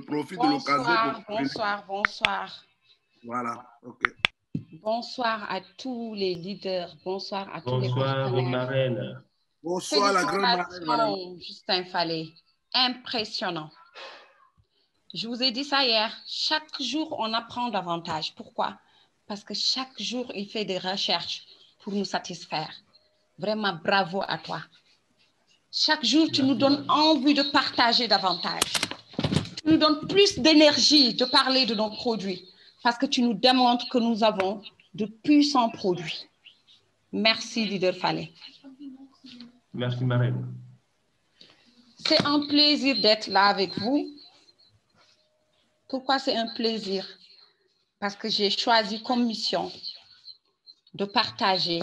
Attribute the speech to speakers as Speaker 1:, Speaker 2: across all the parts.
Speaker 1: profite de l'occasion pour...
Speaker 2: Bonsoir.
Speaker 1: Voilà, ok.
Speaker 2: Bonsoir à tous les leaders. Bonsoir à tous les
Speaker 3: partenaires.
Speaker 2: Bonsoir,
Speaker 3: marraine.
Speaker 1: Bonsoir, la grande marraine, madame.
Speaker 2: Justin Fallet. Impressionnant. Je vous ai dit ça hier. Chaque jour, on apprend davantage. Pourquoi? Parce que chaque jour, il fait des recherches pour nous satisfaire. Vraiment, bravo à toi. Chaque jour, tu nous donnes envie de partager davantage. Tu nous donnes plus d'énergie de parler de nos produits parce que tu nous démontres que nous avons de puissants produits. Merci, leader Fallet.
Speaker 3: Merci, marraine.
Speaker 2: C'est un plaisir d'être là avec vous. Pourquoi c'est un plaisir? Parce que j'ai choisi comme mission de partager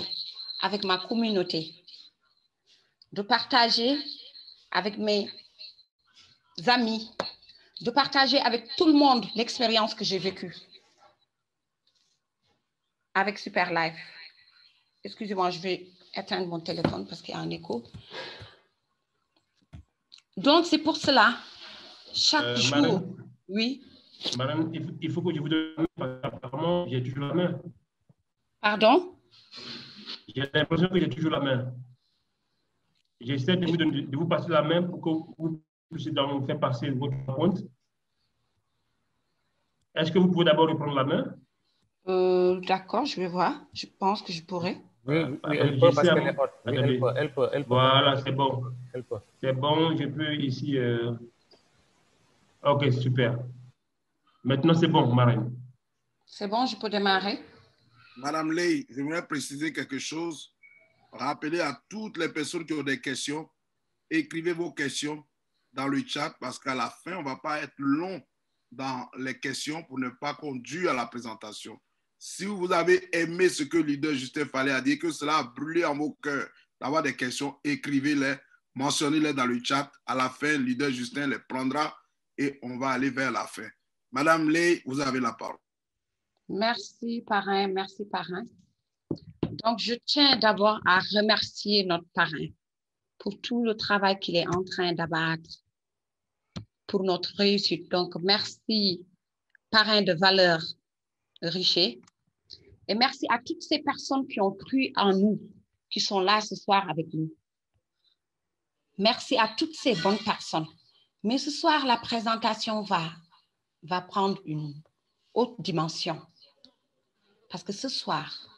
Speaker 2: avec ma communauté, de partager avec mes amis, de partager avec tout le monde l'expérience que j'ai vécue avec Super Life. Excusez-moi, je vais éteindre mon téléphone parce qu'il y a un écho. Donc, c'est pour cela, chaque jour...
Speaker 3: Madame,
Speaker 2: oui.
Speaker 3: Madame, il faut que je vous donne... Apparemment, j'ai toujours la main.
Speaker 2: Pardon?
Speaker 3: J'ai l'impression que j'ai toujours la main. J'essaie de vous passer la main pour que vous puissiez donc faire passer votre compte. Est-ce que vous pouvez d'abord reprendre la main?
Speaker 2: D'accord, je vais voir. Je pense que je pourrais.
Speaker 4: Oui, elle peut parce qu'elle est haute. Oui, elle peut.
Speaker 3: Voilà, c'est bon. C'est bon, je peux ici... Ok, super. Maintenant, c'est bon, marraine.
Speaker 2: C'est bon, je peux démarrer.
Speaker 1: Madame Ley, j'aimerais préciser quelque chose. Rappelez à toutes les personnes qui ont des questions, écrivez vos questions dans le chat parce qu'à la fin, on ne va pas être long dans les questions pour ne pas conduire à la présentation. Si vous avez aimé ce que le leader Justin Fallet a dit, que cela a brûlé en vos cœurs d'avoir des questions, écrivez-les, mentionnez-les dans le chat. À la fin, le leader Justin les prendra et on va aller vers la fin. Madame Ley, vous avez la parole.
Speaker 2: Merci, parrain. Merci, parrain. Donc, je tiens d'abord à remercier notre parrain pour tout le travail qu'il est en train d'abattre pour notre réussite. Donc, merci, parrain de valeur Richer. Et merci à toutes ces personnes qui ont cru en nous, qui sont là ce soir avec nous. Merci à toutes ces bonnes personnes. Mais ce soir, la présentation va prendre une autre dimension. Parce que ce soir,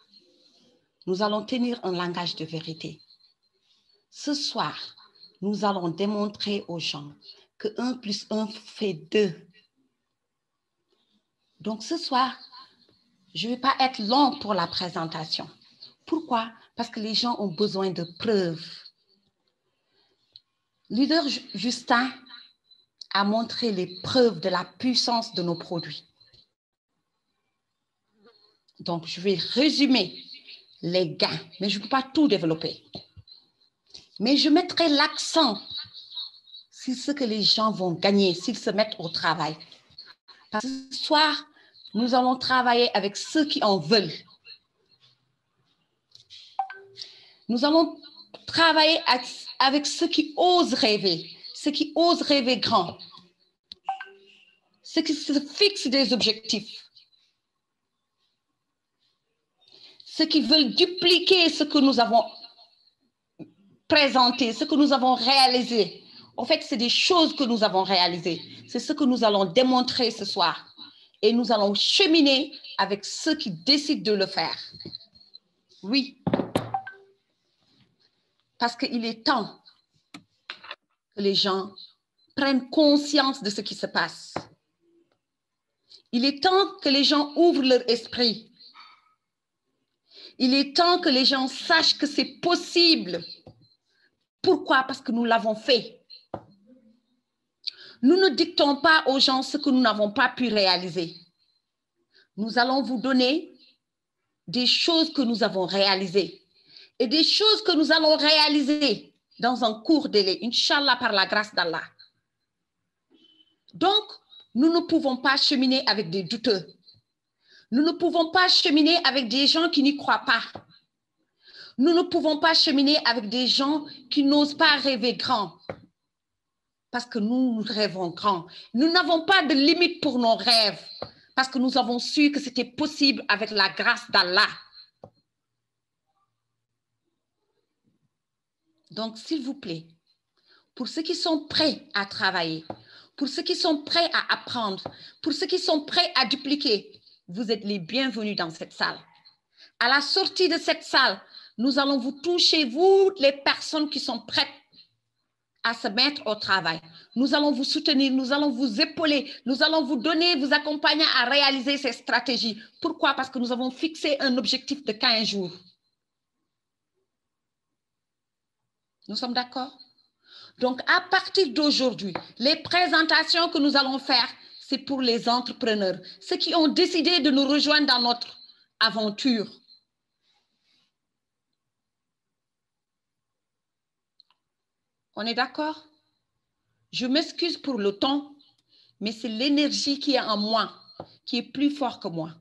Speaker 2: nous allons tenir un langage de vérité. Ce soir, nous allons démontrer aux gens que 1 + 1 fait 2. Donc ce soir, je ne vais pas être long pour la présentation. Pourquoi? Parce que les gens ont besoin de preuves. Leader Justin a montré les preuves de la puissance de nos produits. Donc, je vais résumer les gains, mais je ne peux pas tout développer. Mais je mettrai l'accent sur ce que les gens vont gagner s'ils se mettent au travail. Parce que ce soir, nous allons travailler avec ceux qui en veulent. Nous allons travailler avec ceux qui osent rêver, ceux qui osent rêver grand, ceux qui se fixent des objectifs, ceux qui veulent dupliquer ce que nous avons présenté, ce que nous avons réalisé. En fait, c'est des choses que nous avons réalisées. C'est ce que nous allons démontrer ce soir. Et nous allons cheminer avec ceux qui décident de le faire. Oui. Parce qu'il est temps que les gens prennent conscience de ce qui se passe. Il est temps que les gens ouvrent leur esprit. Il est temps que les gens sachent que c'est possible. Pourquoi? Parce que nous l'avons fait. Nous ne dictons pas aux gens ce que nous n'avons pas pu réaliser. Nous allons vous donner des choses que nous avons réalisées et des choses que nous allons réaliser dans un court délai, Inch'Allah, par la grâce d'Allah. Donc, nous ne pouvons pas cheminer avec des douteux. Nous ne pouvons pas cheminer avec des gens qui n'y croient pas. Nous ne pouvons pas cheminer avec des gens qui n'osent pas rêver grand. Parce que nous rêvons grand. Nous n'avons pas de limite pour nos rêves. Parce que nous avons su que c'était possible avec la grâce d'Allah. Donc, s'il vous plaît, pour ceux qui sont prêts à travailler, pour ceux qui sont prêts à apprendre, pour ceux qui sont prêts à dupliquer, vous êtes les bienvenus dans cette salle. À la sortie de cette salle, nous allons vous toucher, vous, les personnes qui sont prêtes à se mettre au travail. Nous allons vous soutenir, nous allons vous épauler, nous allons vous donner, vous accompagner à réaliser ces stratégies. Pourquoi? Parce que nous avons fixé un objectif de 15 jours. Nous sommes d'accord? Donc, à partir d'aujourd'hui, les présentations que nous allons faire, c'est pour les entrepreneurs, ceux qui ont décidé de nous rejoindre dans notre aventure. On est d'accord? Je m'excuse pour le temps, mais c'est l'énergie qui est en moi, qui est plus fort que moi.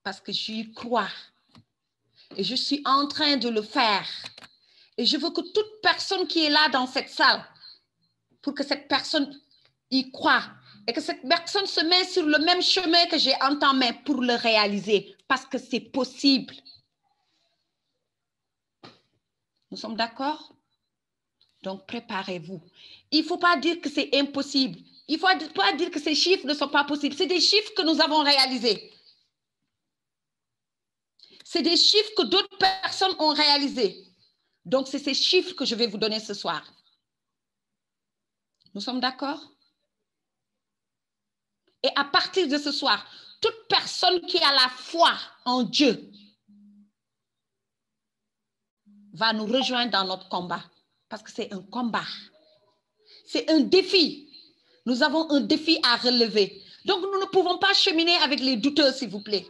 Speaker 2: Parce que j'y crois. Et je suis en train de le faire. Et je veux que toute personne qui est là dans cette salle, pour que cette personne y croie, et que cette personne se met sur le même chemin que j'ai entamé pour le réaliser, parce que c'est possible. Nous sommes d'accord? Donc, préparez-vous. Il ne faut pas dire que c'est impossible. Il ne faut pas dire que ces chiffres ne sont pas possibles. C'est des chiffres que nous avons réalisés. C'est des chiffres que d'autres personnes ont réalisés. Donc, c'est ces chiffres que je vais vous donner ce soir. Nous sommes d'accord? Et à partir de ce soir, toute personne qui a la foi en Dieu va nous rejoindre dans notre combat. Parce que c'est un combat. C'est un défi. Nous avons un défi à relever. Donc, nous ne pouvons pas cheminer avec les douteux, s'il vous plaît.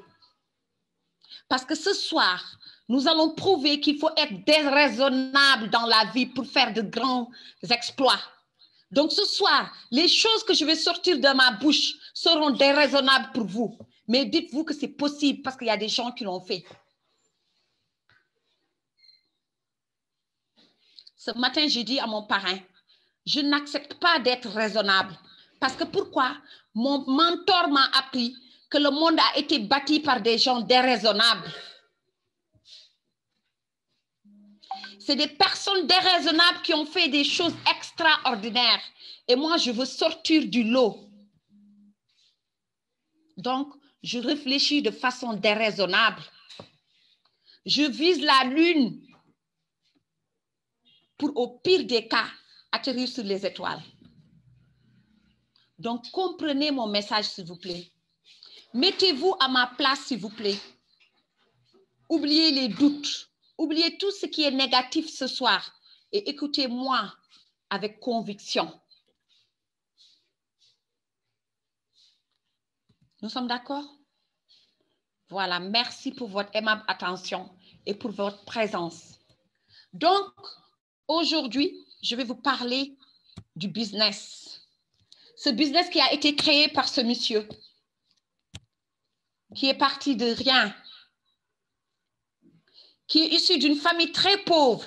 Speaker 2: Parce que ce soir, nous allons prouver qu'il faut être déraisonnable dans la vie pour faire de grands exploits. Donc, ce soir, les choses que je vais sortir de ma bouche seront déraisonnables pour vous. Mais dites-vous que c'est possible parce qu'il y a des gens qui l'ont fait. Ce matin, j'ai dit à mon parrain, je n'accepte pas d'être raisonnable. Parce que pourquoi? Mon mentor m'a appris que le monde a été bâti par des gens déraisonnables. C'est des personnes déraisonnables qui ont fait des choses extraordinaires. Et moi, je veux sortir du lot. Donc, je réfléchis de façon déraisonnable. Je vise la lune pour, au pire des cas, atterrir sur les étoiles. Donc, comprenez mon message, s'il vous plaît. Mettez-vous à ma place, s'il vous plaît. Oubliez les doutes. Oubliez tout ce qui est négatif ce soir et écoutez-moi avec conviction. Nous sommes d'accord? Voilà, merci pour votre aimable attention et pour votre présence. Donc, aujourd'hui, je vais vous parler du business. Ce business qui a été créé par ce monsieur, qui est parti de rien, qui est issu d'une famille très pauvre.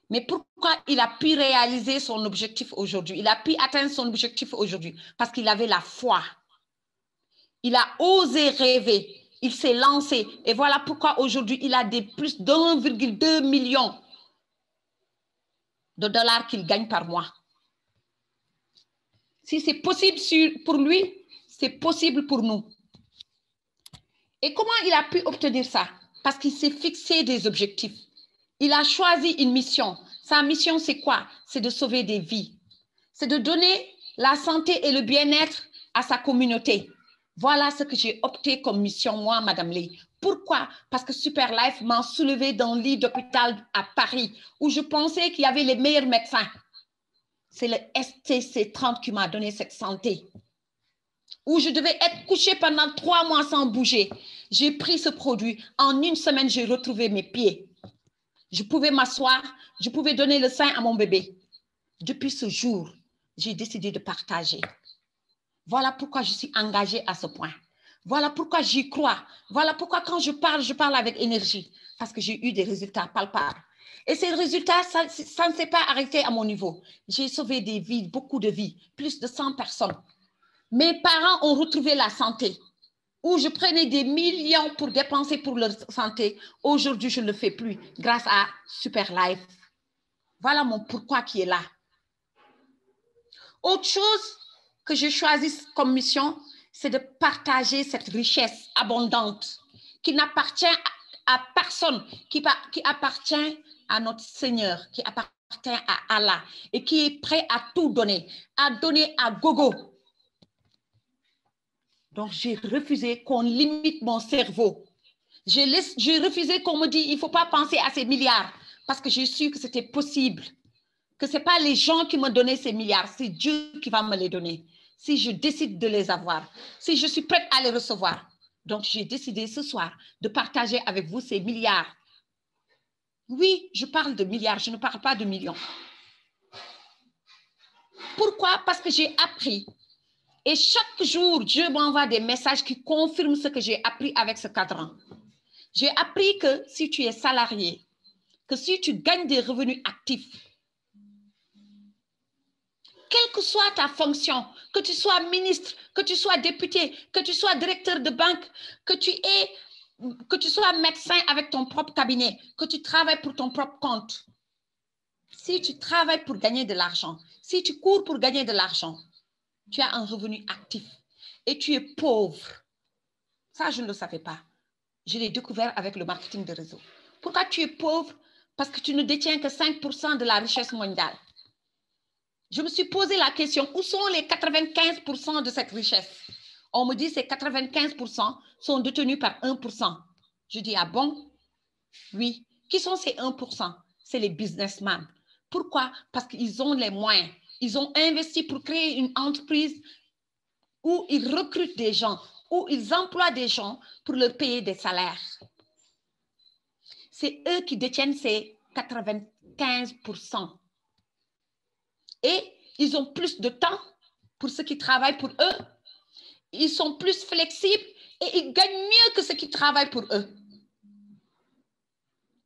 Speaker 2: Mais pourquoi il a pu réaliser son objectif aujourd'hui? Il a pu atteindre son objectif aujourd'hui parce qu'il avait la foi. Il a osé rêver. Il s'est lancé. Et voilà pourquoi aujourd'hui, il a plus d'1,2 million de dollars qu'il gagne par mois. Si c'est possible pour lui, c'est possible pour nous. Et comment il a pu obtenir ça? Parce qu'il s'est fixé des objectifs. Il a choisi une mission. Sa mission, c'est quoi? C'est de sauver des vies. C'est de donner la santé et le bien-être à sa communauté. Voilà ce que j'ai opté comme mission, moi, Madame Lay. Pourquoi? Parce que Super Life m'a soulevé dans le lit d'hôpital à Paris, où je pensais qu'il y avait les meilleurs médecins. C'est le STC 30 qui m'a donné cette santé. Où je devais être couchée pendant 3 mois sans bouger. J'ai pris ce produit. En 1 semaine, j'ai retrouvé mes pieds. Je pouvais m'asseoir, je pouvais donner le sein à mon bébé. Depuis ce jour, j'ai décidé de partager. Voilà pourquoi je suis engagée à ce point. Voilà pourquoi j'y crois. Voilà pourquoi quand je parle avec énergie. Parce que j'ai eu des résultats palpables. Et ces résultats, ça ne s'est pas arrêté à mon niveau. J'ai sauvé des vies, beaucoup de vies, plus de 100 personnes. Mes parents ont retrouvé la santé. Où je prenais des millions pour dépenser pour leur santé. Aujourd'hui, je ne le fais plus grâce à Super Life. Voilà mon pourquoi qui est là. Autre chose que je choisis comme mission, c'est de partager cette richesse abondante qui n'appartient à personne, qui appartient à notre Seigneur, qui appartient à Allah et qui est prêt à tout donner, à donner à gogo. Donc, j'ai refusé qu'on limite mon cerveau. J'ai refusé qu'on me dise il ne faut pas penser à ces milliards parce que j'ai su que c'était possible, que ce n'est pas les gens qui me donnaient ces milliards, c'est Dieu qui va me les donner. Si je décide de les avoir, si je suis prête à les recevoir. Donc, j'ai décidé ce soir de partager avec vous ces milliards. Oui, je parle de milliards, je ne parle pas de millions. Pourquoi? Parce que j'ai appris. Et chaque jour, Dieu m'envoie des messages qui confirment ce que j'ai appris avec ce cadran. J'ai appris que si tu es salarié, que si tu gagnes des revenus actifs, quelle que soit ta fonction, que tu sois ministre, que tu sois député, que tu sois directeur de banque, que tu sois médecin avec ton propre cabinet, que tu travailles pour ton propre compte, si tu travailles pour gagner de l'argent, si tu cours pour gagner de l'argent, tu as un revenu actif et tu es pauvre. Ça, je ne le savais pas. Je l'ai découvert avec le marketing de réseau. Pourquoi tu es pauvre? Parce que tu ne détiens que 5% de la richesse mondiale. Je me suis posé la question, où sont les 95% de cette richesse? On me dit que ces 95% sont détenus par 1%. Je dis, ah bon? Oui. Qui sont ces 1%? C'est les businessmen. Pourquoi? Parce qu'ils ont les moyens. Ils ont investi pour créer une entreprise où ils recrutent des gens, où ils emploient des gens pour leur payer des salaires. C'est eux qui détiennent ces 95%. Et ils ont plus de temps pour ceux qui travaillent pour eux. Ils sont plus flexibles et ils gagnent mieux que ceux qui travaillent pour eux.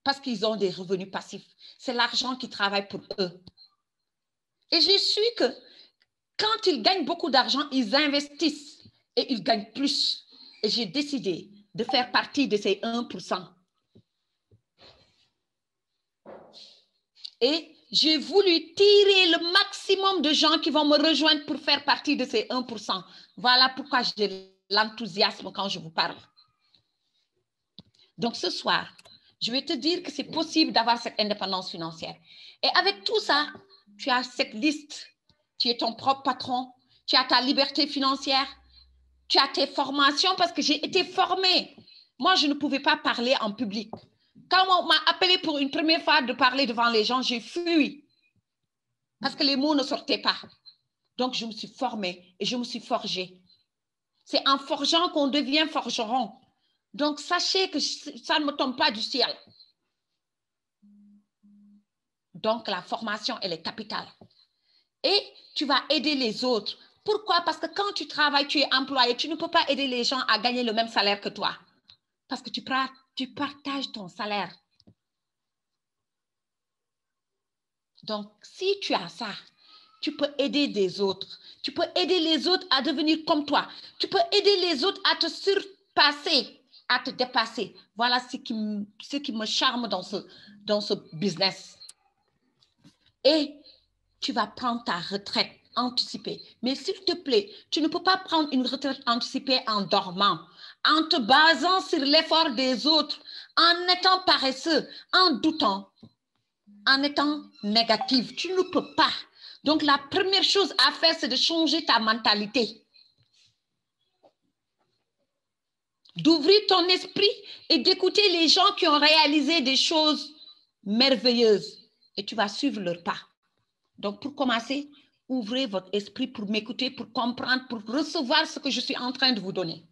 Speaker 2: Parce qu'ils ont des revenus passifs. C'est l'argent qui travaille pour eux. Et j'ai su que quand ils gagnent beaucoup d'argent, ils investissent et ils gagnent plus. Et j'ai décidé de faire partie de ces 1%. Et j'ai voulu tirer le maximum de gens qui vont me rejoindre pour faire partie de ces 1%. Voilà pourquoi j'ai l'enthousiasme quand je vous parle. Donc ce soir, je vais te dire que c'est possible d'avoir cette indépendance financière. Et avec tout ça, tu as cette liste. Tu es ton propre patron. Tu as ta liberté financière. Tu as tes formations parce que j'ai été formée. Moi, je ne pouvais pas parler en public. Quand on m'a appelé pour une première fois de parler devant les gens, j'ai fui parce que les mots ne sortaient pas. Donc, je me suis formée et je me suis forgée. C'est en forgeant qu'on devient forgeron. Donc, sachez que ça ne me tombe pas du ciel. Donc, la formation, elle est capitale. Et tu vas aider les autres. Pourquoi? Parce que quand tu travailles, tu es employé, tu ne peux pas aider les gens à gagner le même salaire que toi. Parce que tu partages ton salaire. Donc, si tu as ça, tu peux aider des autres. Tu peux aider les autres à devenir comme toi. Tu peux aider les autres à te surpasser, à te dépasser. Voilà ce qui me charme dans ce business. Et tu vas prendre ta retraite anticipée. Mais s'il te plaît, tu ne peux pas prendre une retraite anticipée en dormant, en te basant sur l'effort des autres, en étant paresseux, en doutant, en étant négatif. Tu ne peux pas. Donc, la première chose à faire, c'est de changer ta mentalité. D'ouvrir ton esprit et d'écouter les gens qui ont réalisé des choses merveilleuses. Et tu vas suivre leur pas. Donc, pour commencer, ouvrez votre esprit pour m'écouter, pour comprendre, pour recevoir ce que je suis en train de vous donner.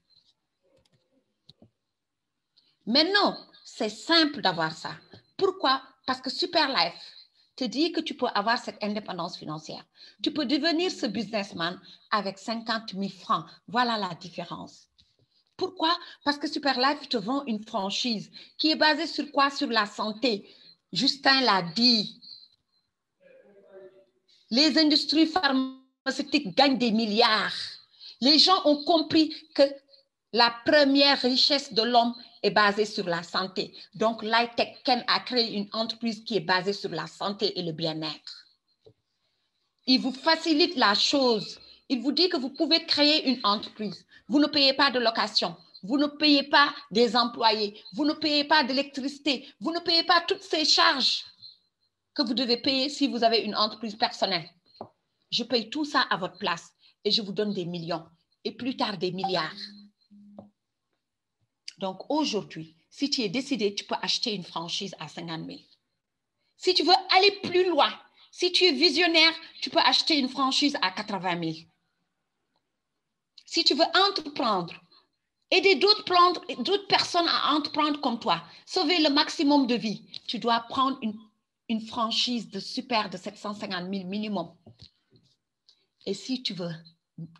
Speaker 2: Maintenant, c'est simple d'avoir ça. Pourquoi? Parce que Super Life te dit que tu peux avoir cette indépendance financière. Tu peux devenir ce businessman avec 50 000 francs. Voilà la différence. Pourquoi? Parce que Super Life te vend une franchise qui est basée sur quoi? Sur la santé. Justin l'a dit. Les industries pharmaceutiques gagnent des milliards. Les gens ont compris que la première richesse de l'homme est basée sur la santé. Donc, Lightech Ken a créé une entreprise qui est basée sur la santé et le bien-être. Il vous facilite la chose. Il vous dit que vous pouvez créer une entreprise. Vous ne payez pas de location. Vous ne payez pas des employés. Vous ne payez pas d'électricité. Vous ne payez pas toutes ces charges que vous devez payer si vous avez une entreprise personnelle. Je paye tout ça à votre place et je vous donne des millions et plus tard des milliards. Donc aujourd'hui, si tu es décidé, tu peux acheter une franchise à 50 000. Si tu veux aller plus loin, si tu es visionnaire, tu peux acheter une franchise à 80 000. Si tu veux entreprendre, aider d'autres personnes à entreprendre comme toi, sauver le maximum de vie, tu dois prendre une franchise de super de 750 000 minimum. Et si tu veux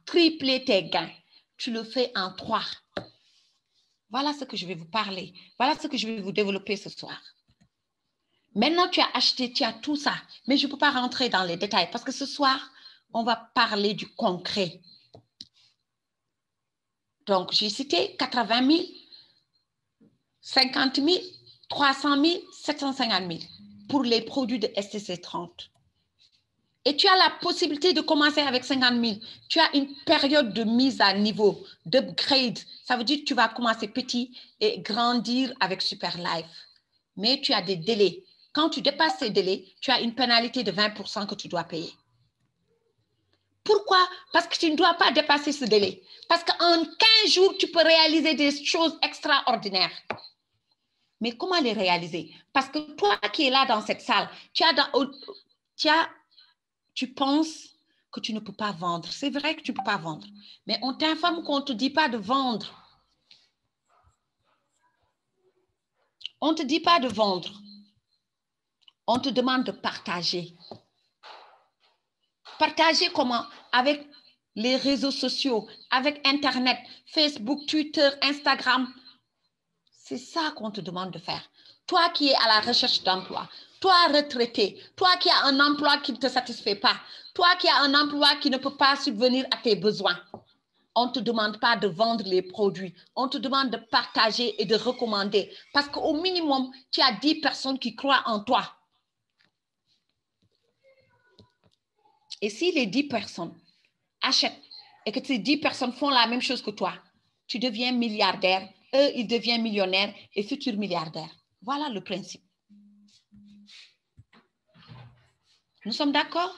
Speaker 2: tripler tes gains, tu le fais en 3. Voilà ce que je vais vous parler. Voilà ce que je vais vous développer ce soir. Maintenant, tu as acheté, tu as tout ça. Mais je ne peux pas rentrer dans les détails parce que ce soir, on va parler du concret. Donc, j'ai cité 80 000, 50 000, 300 000, 750 000 pour les produits de STC 30. Et tu as la possibilité de commencer avec 50 000. Tu as une période de mise à niveau, d'upgrade. Ça veut dire que tu vas commencer petit et grandir avec Super Life. Mais tu as des délais. Quand tu dépasses ces délais, tu as une pénalité de 20% que tu dois payer. Pourquoi? Parce que tu ne dois pas dépasser ce délai. Parce qu'en 15 jours, tu peux réaliser des choses extraordinaires. Mais comment les réaliser? Parce que toi qui es là dans cette salle, tu penses que tu ne peux pas vendre. C'est vrai que tu ne peux pas vendre. Mais on t'informe qu'on ne te dit pas de vendre. On ne te dit pas de vendre. On te demande de partager. Partager comment? Avec les réseaux sociaux, avec Internet, Facebook, Twitter, Instagram. C'est ça qu'on te demande de faire. Toi qui es à la recherche d'emploi, toi retraité, toi qui as un emploi qui ne te satisfait pas, toi qui as un emploi qui ne peut pas subvenir à tes besoins, on ne te demande pas de vendre les produits, on te demande de partager et de recommander parce qu'au minimum, tu as 10 personnes qui croient en toi. Et si les 10 personnes achètent et que ces 10 personnes font la même chose que toi, tu deviens milliardaire, eux, ils deviennent millionnaires et futurs milliardaires. Voilà le principe. Nous sommes d'accord?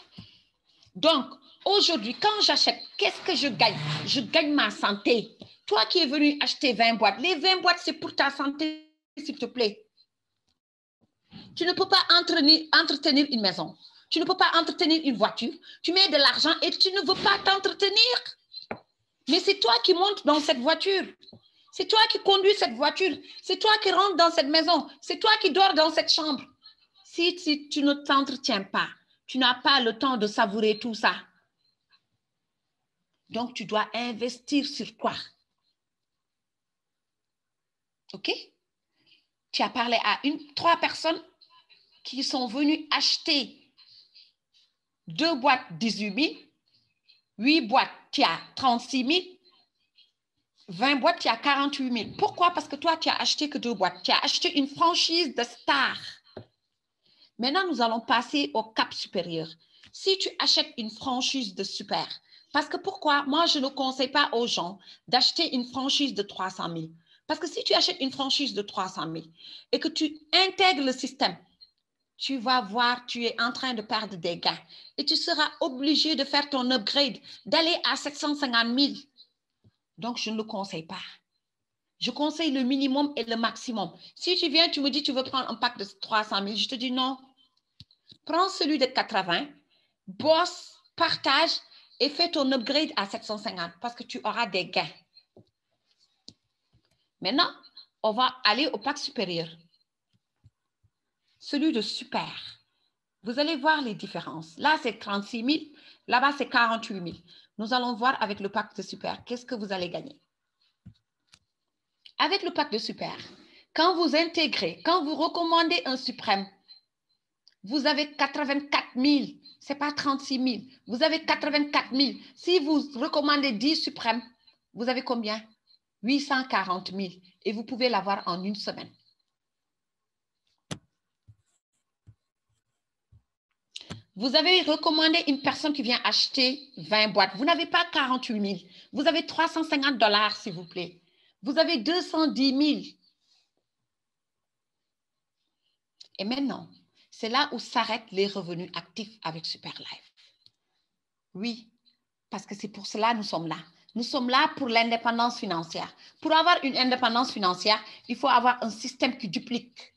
Speaker 2: Donc, aujourd'hui, quand j'achète, qu'est-ce que je gagne? Je gagne ma santé. Toi qui es venu acheter 20 boîtes, les 20 boîtes, c'est pour ta santé, s'il te plaît. Tu ne peux pas entretenir une maison. Tu ne peux pas entretenir une voiture. Tu mets de l'argent et tu ne veux pas t'entretenir. Mais c'est toi qui montes dans cette voiture. C'est toi qui conduis cette voiture. C'est toi qui rentres dans cette maison. C'est toi qui dors dans cette chambre. Si tu ne t'entretiens pas, tu n'as pas le temps de savourer tout ça. Donc, tu dois investir sur toi. OK? Tu as parlé à 3 personnes qui sont venues acheter 2 boîtes 18 000, 8 boîtes, tu as 36 000, 20 boîtes, tu as 48 000. Pourquoi? Parce que toi, tu as acheté que 2 boîtes. Tu as acheté une franchise de star. Maintenant, nous allons passer au cap supérieur. Si tu achètes une franchise de super, parce que pourquoi? Moi, je ne conseille pas aux gens d'acheter une franchise de 300 000. Parce que si tu achètes une franchise de 300 000 et que tu intègres le système, tu vas voir, tu es en train de perdre des gains et tu seras obligé de faire ton upgrade, d'aller à 750 000. Donc, je ne le conseille pas. Je conseille le minimum et le maximum. Si tu viens, tu me dis, tu veux prendre un pack de 300 000, je te dis non. Prends celui de 80, bosse, partage et fais ton upgrade à 750 parce que tu auras des gains. Maintenant, on va aller au pack supérieur. Celui de super. Vous allez voir les différences. Là, c'est 36 000. Là-bas, c'est 48 000. Nous allons voir avec le pack de super, qu'est-ce que vous allez gagner. Avec le pack de super, quand vous intégrez, quand vous recommandez un suprême, Vous avez 84 000. Ce n'est pas 36 000. Vous avez 84 000. Si vous recommandez 10 suprêmes, vous avez combien? 840 000. Et vous pouvez l'avoir en une semaine. Vous avez recommandé une personne qui vient acheter 20 boîtes. Vous n'avez pas 48 000. Vous avez 350 $, s'il vous plaît. Vous avez 210 000. Et maintenant, c'est là où s'arrêtent les revenus actifs avec Superlife. Oui, parce que c'est pour cela que nous sommes là. Nous sommes là pour l'indépendance financière. Pour avoir une indépendance financière, il faut avoir un système qui duplique,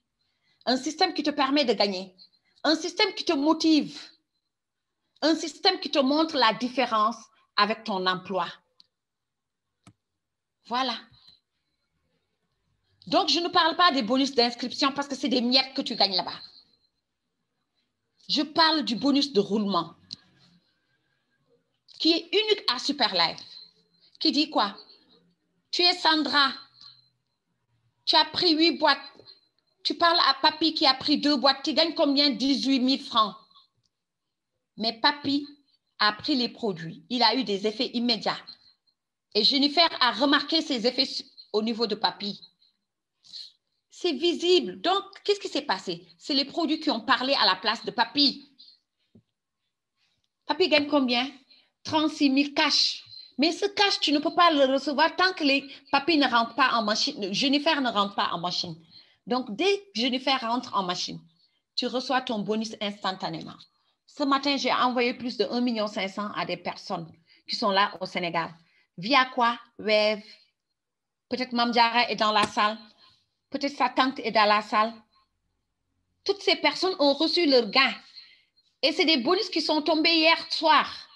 Speaker 2: un système qui te permet de gagner, un système qui te motive, un système qui te montre la différence avec ton emploi. Voilà. Donc, je ne parle pas des bonus d'inscription parce que c'est des miettes que tu gagnes là-bas. Je parle du bonus de roulement qui est unique à Superlife. Qui dit quoi? Tu es Sandra. Tu as pris 8 boîtes. Tu parles à Papi qui a pris 2 boîtes. Tu gagnes combien? 18 000 francs. Mais Papi a pris les produits. Il a eu des effets immédiats. Et Jennifer a remarqué ces effets au niveau de Papi. C'est visible. Donc, qu'est-ce qui s'est passé? C'est les produits qui ont parlé à la place de Papi. Papi gagne combien? 36 000 cash. Mais ce cash, tu ne peux pas le recevoir tant que les Papi ne rentrent pas en machine. Jennifer ne rentre pas en machine. Donc, dès que Jennifer rentre en machine, tu reçois ton bonus instantanément. Ce matin, j'ai envoyé plus de 1 500 000 à des personnes qui sont là au Sénégal. Via quoi? Wave. Peut-être Mamdiara est dans la salle. Peut-être sa tante est dans la salle. Toutes ces personnes ont reçu leur gain. Et c'est des bonus qui sont tombés hier soir.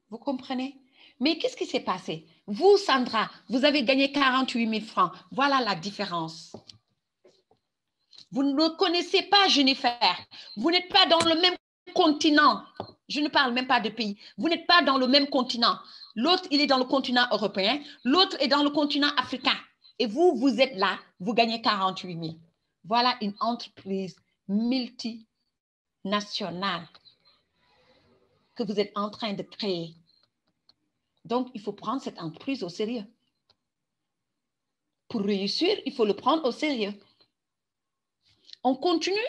Speaker 2: Vous comprenez? Mais qu'est-ce qui s'est passé? Vous, Sandra, vous avez gagné 48 000 francs. Voilà la différence. Vous ne connaissez pas Jennifer. Vous n'êtes pas dans le même continent. Je ne parle même pas de pays. Vous n'êtes pas dans le même continent. L'autre, il est dans le continent européen. L'autre est dans le continent africain. Et vous, vous êtes là. Vous gagnez 48 000. Voilà une entreprise multinationale que vous êtes en train de créer. Donc, il faut prendre cette entreprise au sérieux. Pour réussir, il faut le prendre au sérieux. On continue.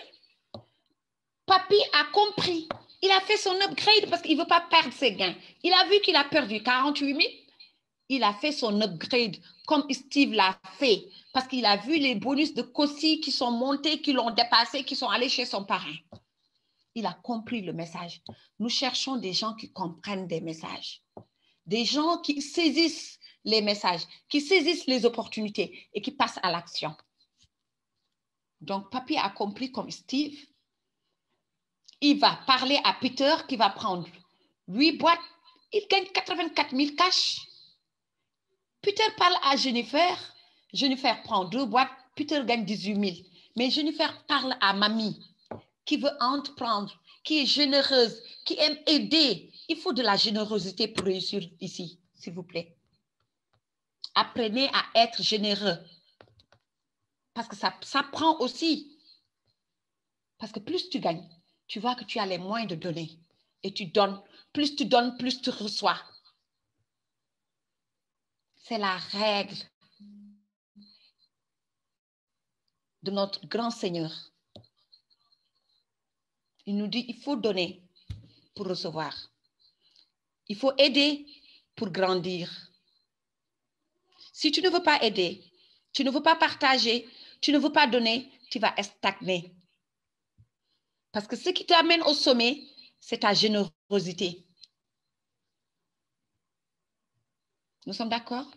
Speaker 2: Papi a compris. Il a fait son upgrade parce qu'il ne veut pas perdre ses gains. Il a vu qu'il a perdu 48 000. Il a fait son upgrade comme Steve l'a fait parce qu'il a vu les bonus de Kossi qui sont montés, qui l'ont dépassé, qui sont allés chez son parrain. Il a compris le message. Nous cherchons des gens qui comprennent des messages. Des gens qui saisissent les messages, qui saisissent les opportunités et qui passent à l'action. Donc, Papi a compris comme Steve. Il va parler à Peter qui va prendre 8 boîtes. Il gagne 84 000 cash. Peter parle à Jennifer. Jennifer prend 2 boîtes. Peter gagne 18 000. Mais Jennifer parle à Mamie qui veut entreprendre, qui est généreuse, qui aime aider. Il faut de la générosité pour réussir ici, s'il vous plaît. Apprenez à être généreux. Parce que ça prend aussi. Parce que plus tu gagnes, tu vois que tu as les moyens de donner. Et tu donnes. Plus tu donnes, plus tu reçois. C'est la règle de notre grand Seigneur. Il nous dit, il faut donner pour recevoir. Il faut aider pour grandir. Si tu ne veux pas aider, tu ne veux pas partager, tu ne veux pas donner, tu vas stagner. Parce que ce qui t'amène au sommet, c'est ta générosité. Nous sommes d'accord?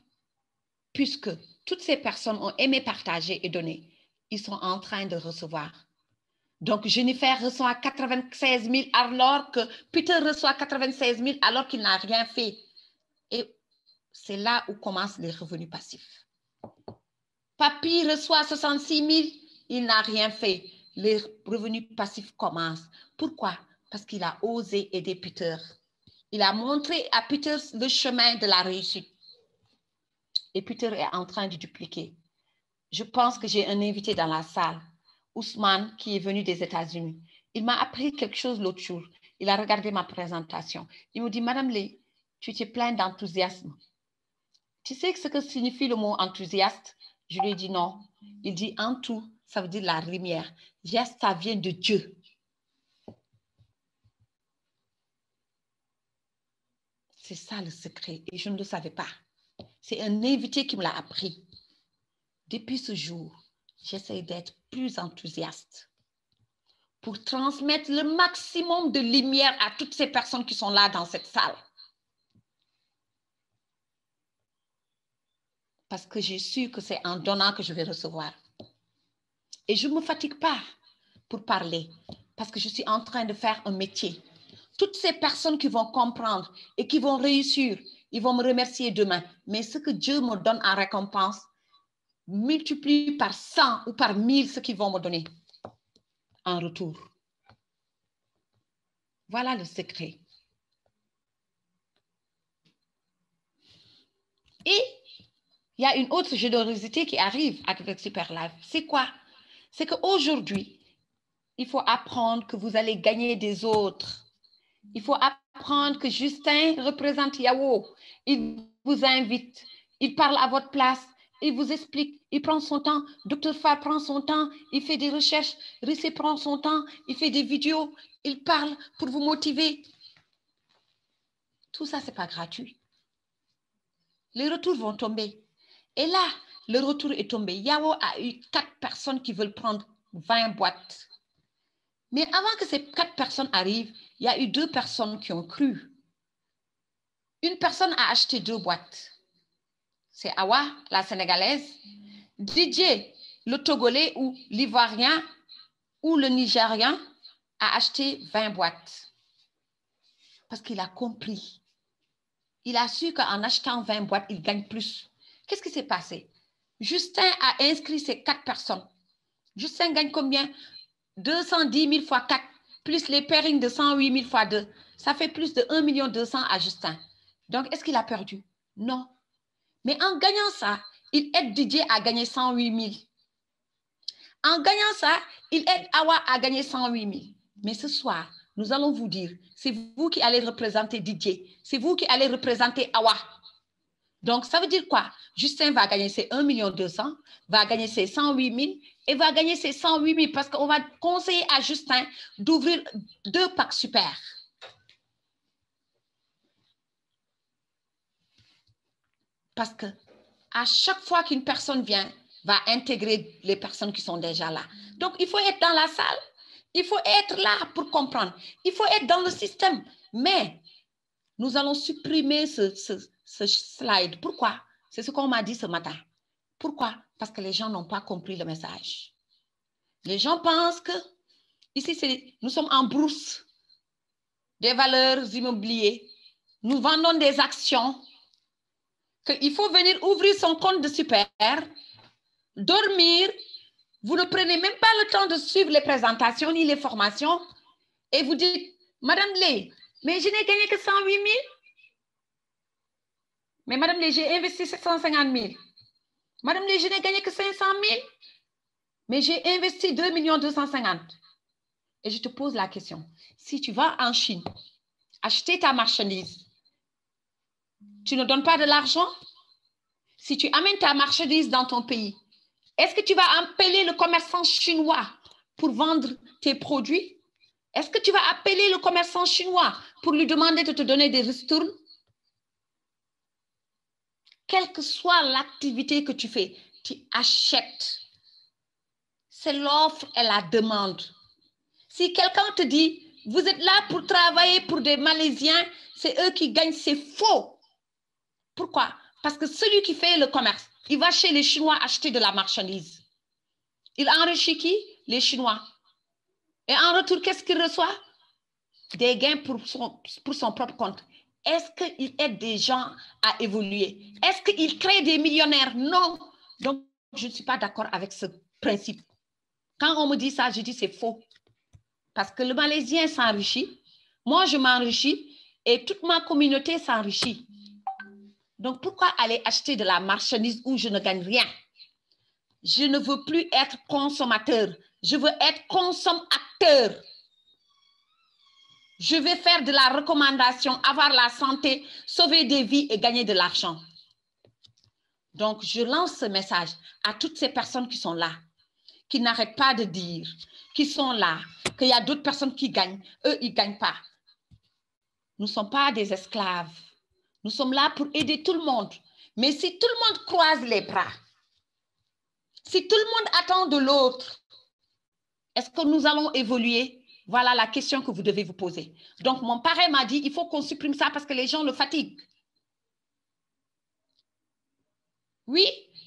Speaker 2: Puisque toutes ces personnes ont aimé partager et donner, ils sont en train de recevoir. Donc, Jennifer reçoit 96 000 alors que Peter reçoit 96 000 alors qu'il n'a rien fait. Et c'est là où commencent les revenus passifs. Papi reçoit 66 000, il n'a rien fait. Les revenus passifs commencent. Pourquoi? Parce qu'il a osé aider Peter. Il a montré à Peter le chemin de la réussite. Et Peter est en train de dupliquer. je pense que j'ai un invité dans la salle, Ousmane, qui est venu des États-Unis. Il m'a appris quelque chose l'autre jour. Il a regardé ma présentation. Il me dit, Madame Lay, tu es plein d'enthousiasme. Tu sais ce que signifie le mot enthousiaste? Je lui ai dit non. Il dit en tout, ça veut dire la lumière. Ça vient de Dieu. C'est ça le secret et je ne le savais pas. C'est un invité qui me l'a appris. Depuis ce jour, j'essaie d'être plus enthousiaste pour transmettre le maximum de lumière à toutes ces personnes qui sont là dans cette salle. Parce que j'ai su que c'est en donnant que je vais recevoir. Et je ne me fatigue pas pour parler parce que je suis en train de faire un métier. Toutes ces personnes qui vont comprendre et qui vont réussir, ils vont me remercier demain. Mais ce que Dieu me donne en récompense, multiplie par 100 ou par 1000 ce qu'ils vont me donner en retour. Voilà le secret. Et il y a une autre générosité qui arrive avec Super Life. C'est quoi? C'est qu'aujourd'hui, il faut apprendre que vous allez gagner des autres. Il faut apprendre que Justin représente Yahoo. Il vous invite, il parle à votre place, il vous explique, il prend son temps. Dr. Fa prend son temps, il fait des recherches. Rissé prend son temps, il fait des vidéos, il parle pour vous motiver. Tout ça, ce n'est pas gratuit. Les retours vont tomber. Et là, le retour est tombé. Yahoo a eu 4 personnes qui veulent prendre 20 boîtes. Mais avant que ces 4 personnes arrivent, il y a eu 2 personnes qui ont cru. Une personne a acheté 2 boîtes. C'est Awa, la Sénégalaise. DJ, le Togolais ou l'Ivoirien ou le Nigérien a acheté 20 boîtes. Parce qu'il a compris. Il a su qu'en achetant 20 boîtes, il gagne plus. Qu'est-ce qui s'est passé? Justin a inscrit ces 4 personnes. Justin gagne combien? 210 000 fois 4, plus les pairings de 108 000 fois 2. Ça fait plus de 1 200 000 à Justin. Donc, est-ce qu'il a perdu? Non. Mais en gagnant ça, il aide DJ à gagner 108 000. En gagnant ça, il aide Awa à gagner 108 000. Mais ce soir, nous allons vous dire, c'est vous qui allez représenter DJ. C'est vous qui allez représenter Awa. Donc, ça veut dire quoi? Justin va gagner ses 1 200 000, va gagner ses 108 000 et va gagner ses 108 000 parce qu'on va conseiller à Justin d'ouvrir 2 packs super. Parce que à chaque fois qu'une personne vient, va intégrer les personnes qui sont déjà là. Donc, il faut être dans la salle. Il faut être là pour comprendre. Il faut être dans le système. Mais nous allons supprimer ce slide. Pourquoi? C'est ce qu'on m'a dit ce matin. Pourquoi? Parce que les gens n'ont pas compris le message. Les gens pensent que ici, nous sommes en bourse des valeurs immobilières. Nous vendons des actions. Qu'il faut venir ouvrir son compte de super, dormir. Vous ne prenez même pas le temps de suivre les présentations ni les formations. Et vous dites, Madame Lay, mais je n'ai gagné que 108 000. Mais Madame Lay, j'ai investi 750 000. Madame Lay, je n'ai gagné que 500 000. Mais j'ai investi 2 250 000. Et je te pose la question. Si tu vas en Chine, acheter ta marchandise, tu ne donnes pas de l'argent? Si tu amènes ta marchandise dans ton pays, est-ce que tu vas appeler le commerçant chinois pour vendre tes produits? Est-ce que tu vas appeler le commerçant chinois pour lui demander de te donner des ristournes? Quelle que soit l'activité que tu fais, tu achètes. C'est l'offre et la demande. Si quelqu'un te dit, vous êtes là pour travailler pour des Malaisiens, c'est eux qui gagnent, c'est faux. Pourquoi? Parce que celui qui fait le commerce, il va chez les Chinois acheter de la marchandise. Il enrichit qui? Les Chinois. Et en retour, qu'est-ce qu'il reçoit? Des gains pour son propre compte. Est-ce qu'il aide des gens à évoluer? Est-ce qu'il crée des millionnaires? Non. Donc, je ne suis pas d'accord avec ce principe. Quand on me dit ça, je dis c'est faux. Parce que le Malaisien s'enrichit, moi je m'enrichis et toute ma communauté s'enrichit. Donc, pourquoi aller acheter de la marchandise où je ne gagne rien? Je ne veux plus être consommateur. Je veux être consommateur. Je vais faire de la recommandation, avoir la santé, sauver des vies et gagner de l'argent. Donc, je lance ce message à toutes ces personnes qui sont là, qui n'arrêtent pas de dire, qui sont là, qu'il y a d'autres personnes qui gagnent. Eux, ils ne gagnent pas. Nous ne sommes pas des esclaves. Nous sommes là pour aider tout le monde. Mais si tout le monde croise les bras, si tout le monde attend de l'autre, est-ce que nous allons évoluer? Voilà la question que vous devez vous poser. Donc, mon parrain m'a dit, il faut qu'on supprime ça parce que les gens le fatiguent. Oui,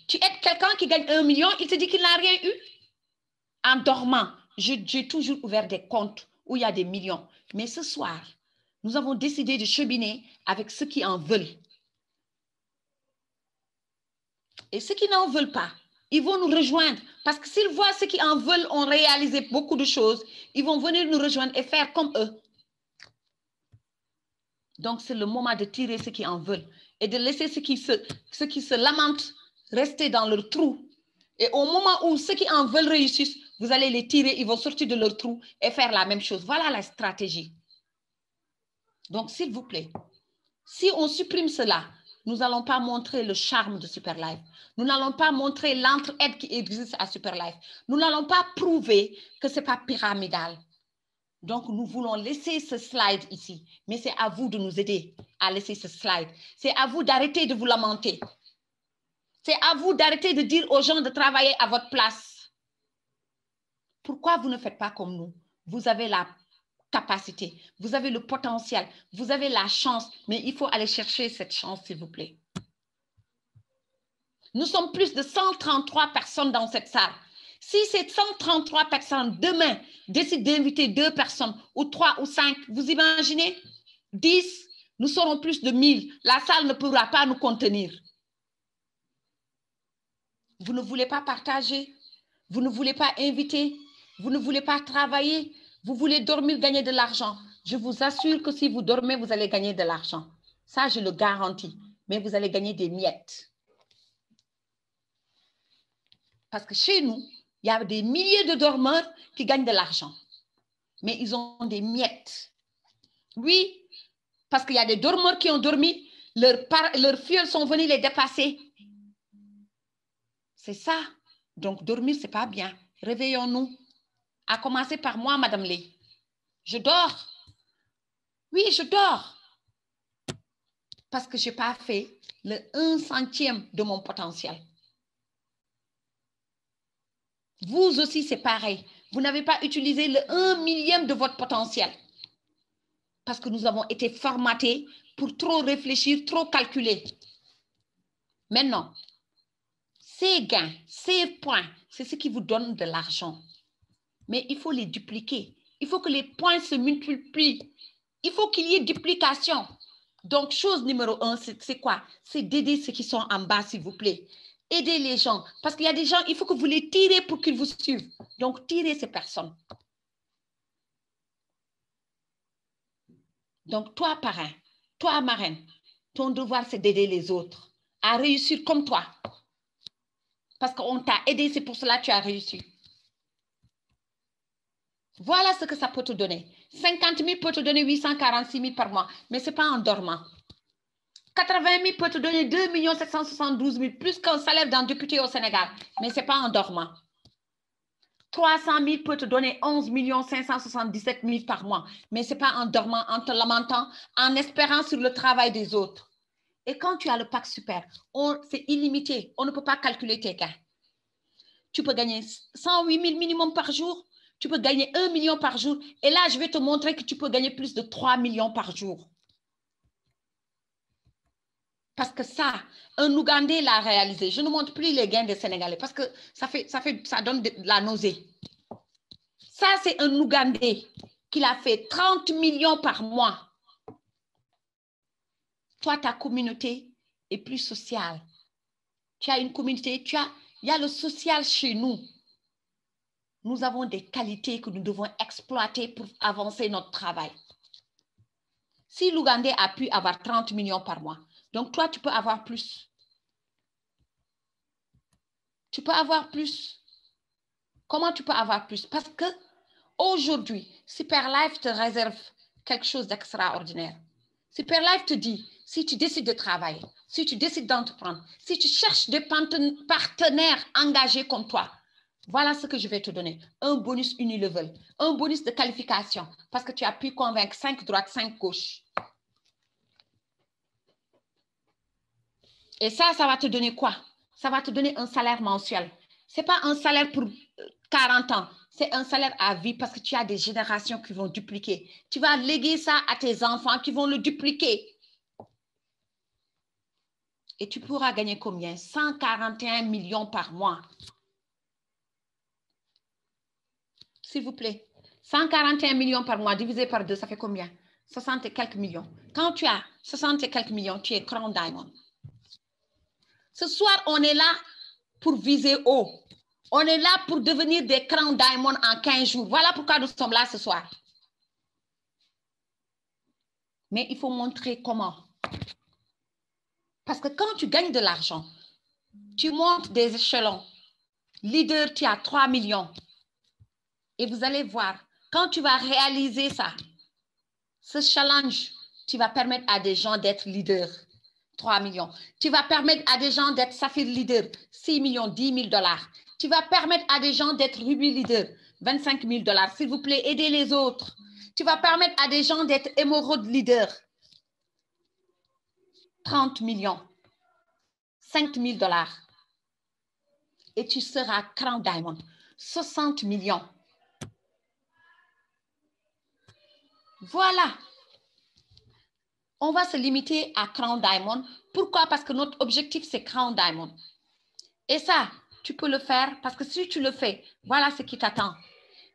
Speaker 2: tu aides quelqu'un qui gagne 1 million, il te dit qu'il n'a rien eu. En dormant, j'ai toujours ouvert des comptes où il y a des millions. Mais ce soir, nous avons décidé de cheminer avec ceux qui en veulent. Et ceux qui n'en veulent pas, ils vont nous rejoindre. Parce que s'ils voient ceux qui en veulent ont réalisé beaucoup de choses, ils vont venir nous rejoindre et faire comme eux. Donc, c'est le moment de tirer ceux qui en veulent et de laisser ceux qui se lamentent rester dans leur trou. Et au moment où ceux qui en veulent réussissent, vous allez les tirer, ils vont sortir de leur trou et faire la même chose. Voilà la stratégie. Donc, s'il vous plaît, si on supprime cela, nous n'allons pas montrer le charme de Superlife. Nous n'allons pas montrer l'entraide qui existe à Superlife. Nous n'allons pas prouver que ce n'est pas pyramidal. Donc, nous voulons laisser ce slide ici. Mais c'est à vous de nous aider à laisser ce slide. C'est à vous d'arrêter de vous lamenter. C'est à vous d'arrêter de dire aux gens de travailler à votre place. Pourquoi vous ne faites pas comme nous? Vous avez la capacité, vous avez le potentiel, vous avez la chance, mais il faut aller chercher cette chance, s'il vous plaît. Nous sommes plus de 133 personnes dans cette salle. Si ces 133 personnes, demain, décident d'inviter 2 personnes, ou 3 ou 5, vous imaginez? 10, nous serons plus de 1000. La salle ne pourra pas nous contenir. Vous ne voulez pas partager, vous ne voulez pas inviter, vous ne voulez pas travailler, vous voulez dormir, gagner de l'argent. Je vous assure que si vous dormez, vous allez gagner de l'argent. Ça, je le garantis. Mais vous allez gagner des miettes. Parce que chez nous, il y a des milliers de dormeurs qui gagnent de l'argent. Mais ils ont des miettes. Oui, parce qu'il y a des dormeurs qui ont dormi, leurs fioles sont venus les dépasser. C'est ça. Donc, dormir, ce n'est pas bien. Réveillons-nous. À commencer par moi, Madame Lé. Je dors. Oui, je dors. Parce que je n'ai pas fait le 1/100 de mon potentiel. Vous aussi, c'est pareil. Vous n'avez pas utilisé le 1/1000 de votre potentiel. Parce que nous avons été formatés pour trop réfléchir, trop calculer. Maintenant, ces gains, ces points, c'est ce qui vous donne de l'argent. Mais il faut les dupliquer. Il faut que les points se multiplient. Il faut qu'il y ait duplication. Donc, chose numéro 1, c'est quoi? C'est d'aider ceux qui sont en bas, s'il vous plaît. Aidez les gens. Parce qu'il y a des gens, il faut que vous les tirez pour qu'ils vous suivent. Donc, tirez ces personnes. Donc, toi, parrain, toi, marraine, ton devoir, c'est d'aider les autres à réussir comme toi. Parce qu'on t'a aidé, c'est pour cela que tu as réussi. Voilà ce que ça peut te donner. 50 000 peut te donner 846 000 par mois, mais ce n'est pas en dormant. 80 000 peut te donner 2 772 000, plus qu'un salaire d'un député au Sénégal, mais ce n'est pas en dormant. 300 000 peut te donner 11 577 000 par mois, mais ce n'est pas en dormant, en te lamentant, en espérant sur le travail des autres. Et quand tu as le pack super, c'est illimité. On ne peut pas calculer tes gains. Tu peux gagner 108 000 minimum par jour. Tu peux gagner 1 million par jour. Et là, je vais te montrer que tu peux gagner plus de 3 millions par jour. Parce que ça, un Ougandais l'a réalisé. Je ne montre plus les gains des Sénégalais parce que ça donne de la nausée. Ça, c'est un Ougandais qui l'a fait 30 millions par mois. Toi, ta communauté est plus sociale. Tu as une communauté, il y a le social chez nous. Nous avons des qualités que nous devons exploiter pour avancer notre travail. Si l'Ougandais a pu avoir 30 millions par mois, donc toi, tu peux avoir plus. Tu peux avoir plus. Comment tu peux avoir plus? Parce que aujourd'hui, Superlife te réserve quelque chose d'extraordinaire. Superlife te dit, si tu décides de travailler, si tu décides d'entreprendre, si tu cherches des partenaires engagés comme toi, voilà ce que je vais te donner. Un bonus unilevel, un bonus de qualification, parce que tu as pu convaincre 5 droites, 5 gauches. Et ça va te donner quoi? Ça va te donner un salaire mensuel. Ce n'est pas un salaire pour 40 ans. C'est un salaire à vie parce que tu as des générations qui vont dupliquer. Tu vas léguer ça à tes enfants qui vont le dupliquer. Et tu pourras gagner combien? 141 millions par mois. S'il vous plaît. 141 millions par mois divisé par 2, ça fait combien? 60 et quelques millions. Quand tu as 60 et quelques millions, tu es Crown Diamond. Ce soir, on est là pour viser haut. On est là pour devenir des Crown Diamond en 15 jours. Voilà pourquoi nous sommes là ce soir. Mais il faut montrer comment. Parce que quand tu gagnes de l'argent, tu montes des échelons. Leader, tu as 3 millions. Et vous allez voir, quand tu vas réaliser ça, ce challenge, tu vas permettre à des gens d'être leaders. 3 millions. Tu vas permettre à des gens d'être Saphir leader. 6 millions, 10 000 dollars. Tu vas permettre à des gens d'être Ruby leader. 25 000 dollars. S'il vous plaît, aidez les autres. Tu vas permettre à des gens d'être Emerald leader. 30 millions. 5 000 dollars. Et tu seras Crown Diamond. 60 millions. Voilà. On va se limiter à Crown Diamond. Pourquoi? Parce que notre objectif, c'est Crown Diamond. Et ça, tu peux le faire parce que si tu le fais, voilà ce qui t'attend.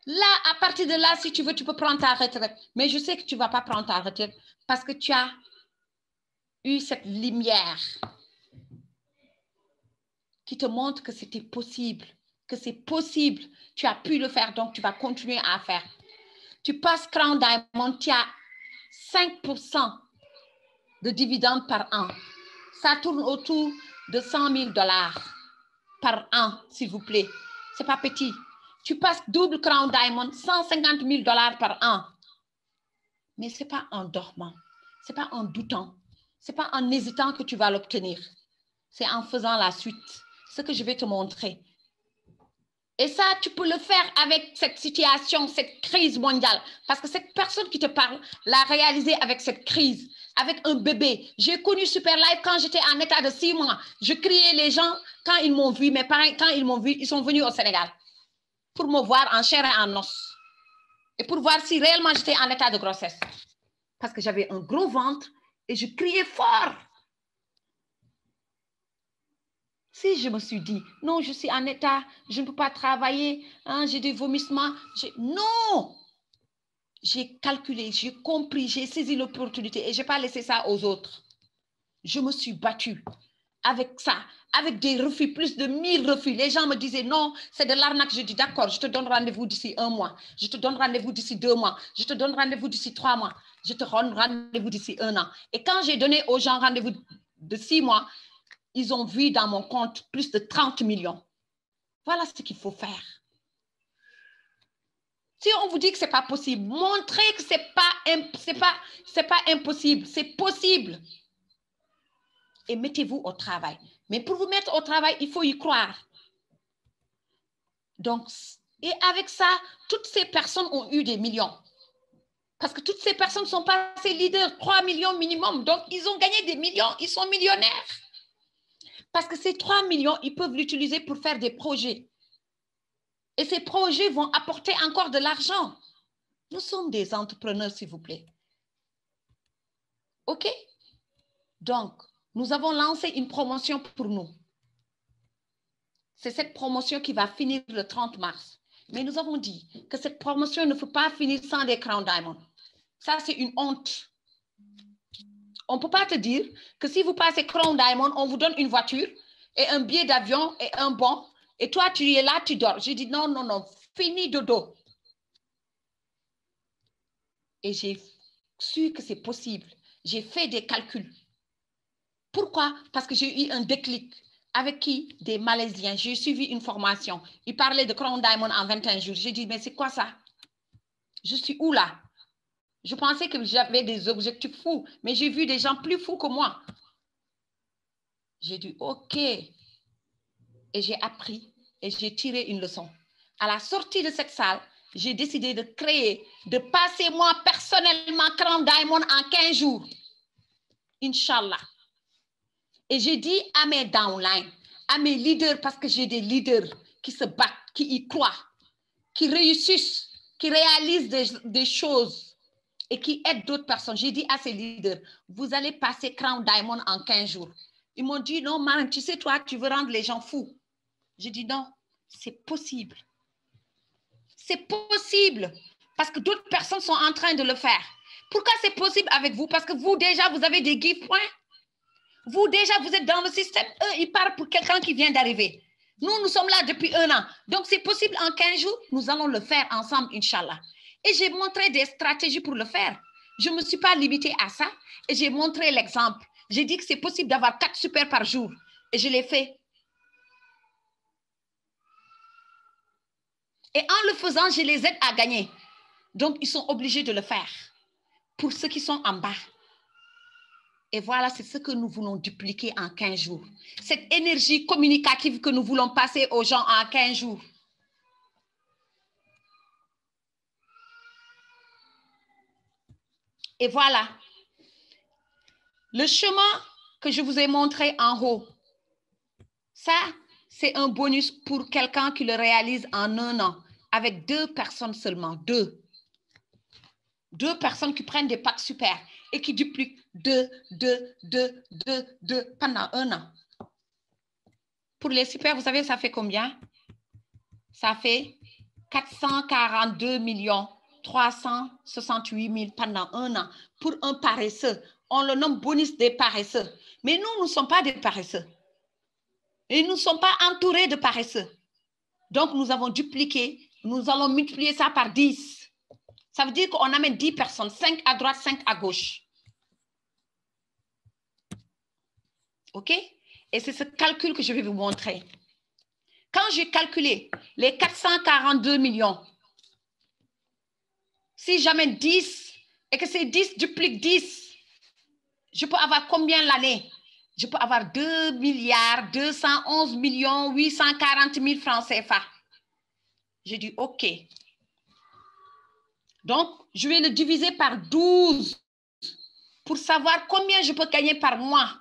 Speaker 2: Là, à partir de là, si tu veux, tu peux prendre ta retraite. Mais je sais que tu ne vas pas prendre ta retraite parce que tu as eu cette lumière qui te montre que c'était possible, que c'est possible. Tu as pu le faire, donc tu vas continuer à faire. Tu passes Crown Diamond, tu as 5% de dividendes par an. Ça tourne autour de 100 000 dollars par an, s'il vous plaît. Ce n'est pas petit. Tu passes double Crown Diamond, 150 000 dollars par an. Mais ce n'est pas en dormant, ce n'est pas en doutant, ce n'est pas en hésitant que tu vas l'obtenir. C'est en faisant la suite, ce que je vais te montrer. Et ça, tu peux le faire avec cette situation, cette crise mondiale. Parce que cette personne qui te parle l'a réalisé avec cette crise, avec un bébé. J'ai connu Superlife quand j'étais en état de 6 mois. Je criais les gens quand ils m'ont vu. Mes parents, quand ils m'ont vu, ils sont venus au Sénégal pour me voir en chair et en os. Et pour voir si réellement j'étais en état de grossesse. Parce que j'avais un gros ventre et je criais fort. Si je me suis dit, non, je suis en état, je ne peux pas travailler, hein, j'ai des vomissements. Non! J'ai calculé, j'ai compris, j'ai saisi l'opportunité et je n'ai pas laissé ça aux autres. Je me suis battue avec ça, avec des refus, plus de 1000 refus. Les gens me disaient, non, c'est de l'arnaque. Je dis, d'accord, je te donne rendez-vous d'ici 1 mois. Je te donne rendez-vous d'ici 2 mois. Je te donne rendez-vous d'ici 3 mois. Je te donne rendez-vous d'ici 1 an. Et quand j'ai donné aux gens rendez-vous de 6 mois, ils ont vu dans mon compte plus de 30 millions. Voilà ce qu'il faut faire. Si on vous dit que ce n'est pas possible, montrez que ce n'est pas impossible, c'est possible. Et mettez-vous au travail. Mais pour vous mettre au travail, il faut y croire. Donc, et avec ça, toutes ces personnes ont eu des millions. Parce que toutes ces personnes sont passées leaders, 3 millions minimum. Donc, ils ont gagné des millions, ils sont millionnaires. Parce que ces 3 millions, ils peuvent l'utiliser pour faire des projets. Et ces projets vont apporter encore de l'argent. Nous sommes des entrepreneurs, s'il vous plaît. OK? Donc, nous avons lancé une promotion pour nous. C'est cette promotion qui va finir le 30 mars. Mais nous avons dit que cette promotion ne peut pas finir sans des Crown Diamond. Ça, c'est une honte. On ne peut pas te dire que si vous passez Crown Diamond, on vous donne une voiture et un billet d'avion et un bon. Et toi, tu es là, tu dors. J'ai dit non, non, non, fini dodo. Et j'ai su que c'est possible. J'ai fait des calculs. Pourquoi? Parce que j'ai eu un déclic. Avec qui? Des Malaisiens. J'ai suivi une formation. Ils parlaient de Crown Diamond en 21 jours. J'ai dit, mais c'est quoi ça? Je suis où là? Je pensais que j'avais des objectifs fous, mais j'ai vu des gens plus fous que moi. J'ai dit, OK. Et j'ai appris et j'ai tiré une leçon. À la sortie de cette salle, j'ai décidé de créer, de passer moi personnellement Crown Diamond en 15 jours. Inch'Allah. Et j'ai dit à mes downlines, à mes leaders, parce que j'ai des leaders qui se battent, qui y croient, qui réussissent, qui réalisent des choses et qui aident d'autres personnes. J'ai dit à ces leaders, vous allez passer Crown Diamond en 15 jours. Ils m'ont dit, non, Mariam, tu sais, toi, tu veux rendre les gens fous. J'ai dit, non, c'est possible. C'est possible. Parce que d'autres personnes sont en train de le faire. Pourquoi c'est possible avec vous? Parce que vous, déjà, vous avez des gift points. Vous, déjà, vous êtes dans le système. Eux, ils parlent pour quelqu'un qui vient d'arriver. Nous, nous sommes là depuis 1 an. Donc, c'est possible en 15 jours. Nous allons le faire ensemble, Inch'Allah. Et j'ai montré des stratégies pour le faire. Je ne me suis pas limitée à ça. Et j'ai montré l'exemple. J'ai dit que c'est possible d'avoir 4 super par jour. Et je l'ai fait. Et en le faisant, je les aide à gagner. Donc, ils sont obligés de le faire. Pour ceux qui sont en bas. Et voilà, c'est ce que nous voulons dupliquer en 15 jours. Cette énergie communicative que nous voulons passer aux gens en 15 jours. Et voilà. Le chemin que je vous ai montré en haut, ça, c'est un bonus pour quelqu'un qui le réalise en 1 an, avec 2 personnes seulement, 2. 2 personnes qui prennent des packs super et qui dupliquent 2 pendant 1 an. Pour les super, vous savez, ça fait combien? Ça fait 442 368 000 pendant 1 an pour un paresseux. On le nomme bonus des paresseux. Mais nous, nous ne sommes pas des paresseux. Et nous ne sommes pas entourés de paresseux. Donc, nous avons dupliqué, nous allons multiplier ça par 10. Ça veut dire qu'on amène 10 personnes, 5 à droite, 5 à gauche. OK? Et c'est ce calcul que je vais vous montrer. Quand j'ai calculé les 442 millions, si j'amène 10 et que ces 10 dupliquent 10, je peux avoir combien l'année? Je peux avoir 2 milliards 211 millions 840 000 francs CFA. J'ai dit OK. Donc, je vais le diviser par 12 pour savoir combien je peux gagner par mois.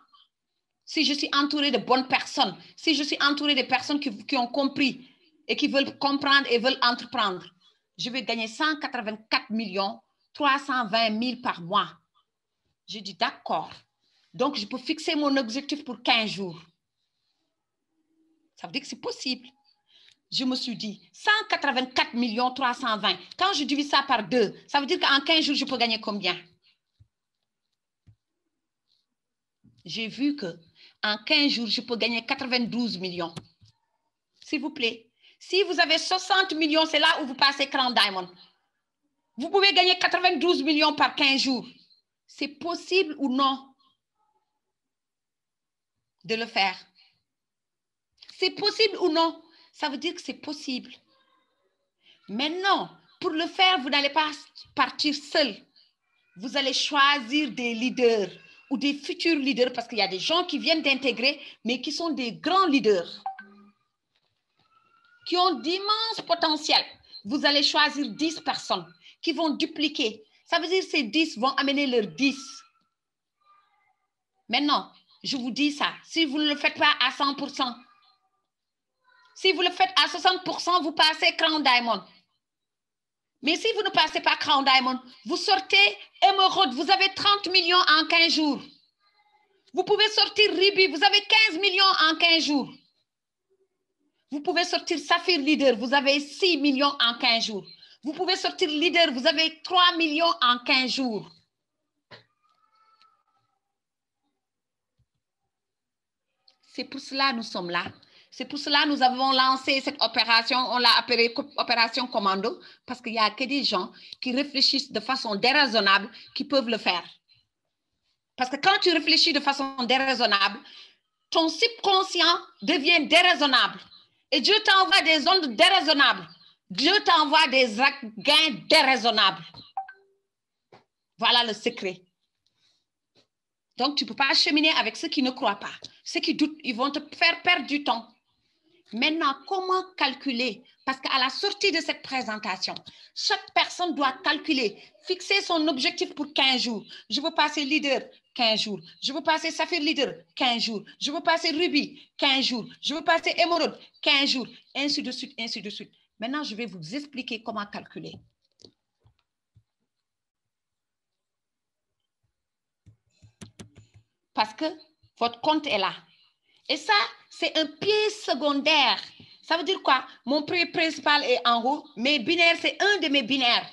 Speaker 2: Si je suis entourée de bonnes personnes, si je suis entourée de personnes qui ont compris et qui veulent comprendre et veulent entreprendre, je vais gagner 184 320 000 par mois. J'ai dit d'accord. Donc, je peux fixer mon objectif pour 15 jours. Ça veut dire que c'est possible. Je me suis dit 184 320. Quand je divise ça par 2, ça veut dire qu'en 15 jours, je peux gagner combien? J'ai vu que en 15 jours, je peux gagner 92 millions. S'il vous plaît. Si vous avez 60 millions, c'est là où vous passez Crown Diamond. Vous pouvez gagner 92 millions par 15 jours. C'est possible ou non de le faire? C'est possible ou non? Ça veut dire que c'est possible. Maintenant, pour le faire, vous n'allez pas partir seul. Vous allez choisir des leaders ou des futurs leaders parce qu'il y a des gens qui viennent d'intégrer, mais qui sont des grands leaders, qui ont d'immenses potentiels. Vous allez choisir 10 personnes qui vont dupliquer. Ça veut dire que ces 10 vont amener leurs 10. Maintenant, je vous dis ça, si vous ne le faites pas à 100%, si vous le faites à 60%, vous passez Crown Diamond. Mais si vous ne passez pas Crown Diamond, vous sortez émeraude, vous avez 30 millions en 15 jours. Vous pouvez sortir Ruby, vous avez 15 millions en 15 jours. Vous pouvez sortir Saphir Leader, vous avez 6 millions en 15 jours. Vous pouvez sortir Leader, vous avez 3 millions en 15 jours. C'est pour cela que nous sommes là. C'est pour cela que nous avons lancé cette opération, on l'a appelée opération commando, parce qu'il n'y a que des gens qui réfléchissent de façon déraisonnable qui peuvent le faire. Parce que quand tu réfléchis de façon déraisonnable, ton subconscient devient déraisonnable. Et Dieu t'envoie des ondes déraisonnables. Dieu t'envoie des gains déraisonnables. Voilà le secret. Donc, tu ne peux pas cheminer avec ceux qui ne croient pas. Ceux qui doutent, ils vont te faire perdre du temps. Maintenant, comment calculer? Parce qu'à la sortie de cette présentation, chaque personne doit calculer, fixer son objectif pour 15 jours. Je veux passer leader, 15 jours. Je veux passer Saphir leader, 15 jours. Je veux passer Ruby, 15 jours. Je veux passer Émeraude, 15 jours. Ainsi de suite, ainsi de suite. Maintenant, je vais vous expliquer comment calculer. Parce que votre compte est là. Et ça, c'est un pied secondaire. Ça veut dire quoi? Mon prix principal est en haut. Mes binaires, c'est un de mes binaires.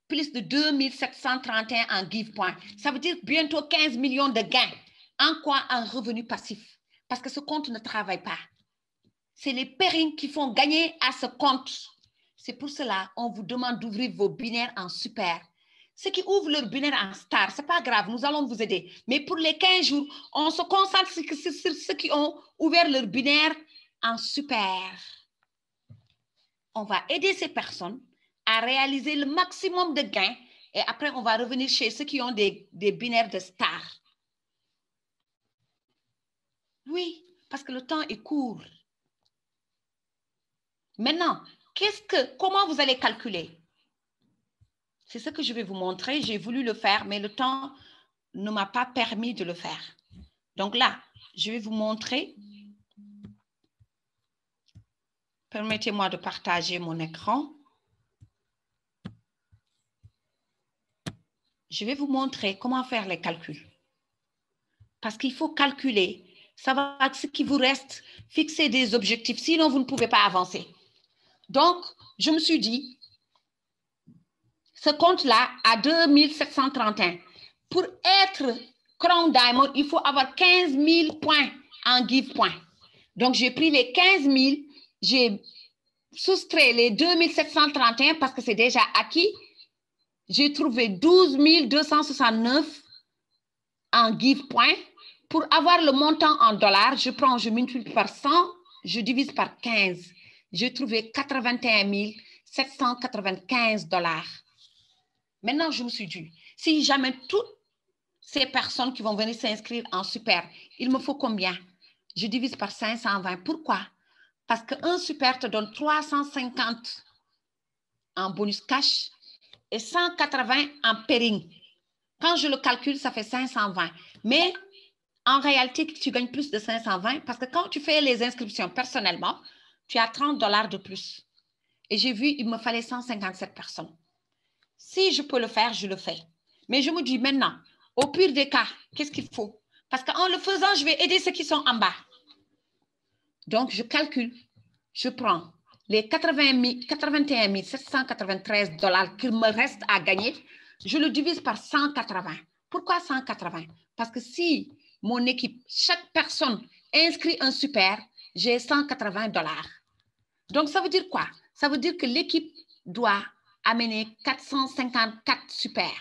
Speaker 2: Plus de 2731 en give point. Ça veut dire bientôt 15 millions de gains. En quoi? En revenu passif. Parce que ce compte ne travaille pas. C'est les pairings qui font gagner à ce compte. C'est pour cela qu'on vous demande d'ouvrir vos binaires en super. Ceux qui ouvrent leur binaire en star, ce n'est pas grave, nous allons vous aider. Mais pour les 15 jours, on se concentre sur ceux qui ont ouvert leur binaire en super. On va aider ces personnes à réaliser le maximum de gains et après, on va revenir chez ceux qui ont des binaires de star. Oui, parce que le temps est court. Maintenant, comment vous allez calculer? C'est ce que je vais vous montrer. J'ai voulu le faire, mais le temps ne m'a pas permis de le faire. Donc là, je vais vous montrer. Permettez-moi de partager mon écran. Je vais vous montrer comment faire les calculs. Parce qu'il faut calculer, savoir ce qui vous reste, fixer des objectifs, sinon vous ne pouvez pas avancer. Donc, je me suis dit, ce compte-là à 2731, pour être Crown Diamond, il faut avoir 15 000 points en give point. Donc, j'ai pris les 15 000, j'ai soustrait les 2731 parce que c'est déjà acquis. J'ai trouvé 12 269 en give point. Pour avoir le montant en dollars, je multiplie par 100, je divise par 15. J'ai trouvé 81 795 $. Maintenant, je me suis dit, si jamais toutes ces personnes qui vont venir s'inscrire en super, il me faut combien? Je divise par 520. Pourquoi? Parce qu'un super te donne 350 en bonus cash et 180 en pairing. Quand je le calcule, ça fait 520. Mais en réalité, tu gagnes plus de 520 parce que quand tu fais les inscriptions personnellement, tu as 30 $ de plus. Et j'ai vu, il me fallait 157 personnes. Si je peux le faire, je le fais. Mais je me dis maintenant, au pire des cas, qu'est-ce qu'il faut? Parce qu'en le faisant, je vais aider ceux qui sont en bas. Donc, je calcule, je prends les 81 793 $ qu'il me reste à gagner, je le divise par 180. Pourquoi 180? Parce que si mon équipe, chaque personne inscrit un super, j'ai 180 $. Donc, ça veut dire quoi? Ça veut dire que l'équipe doit amener 454 super.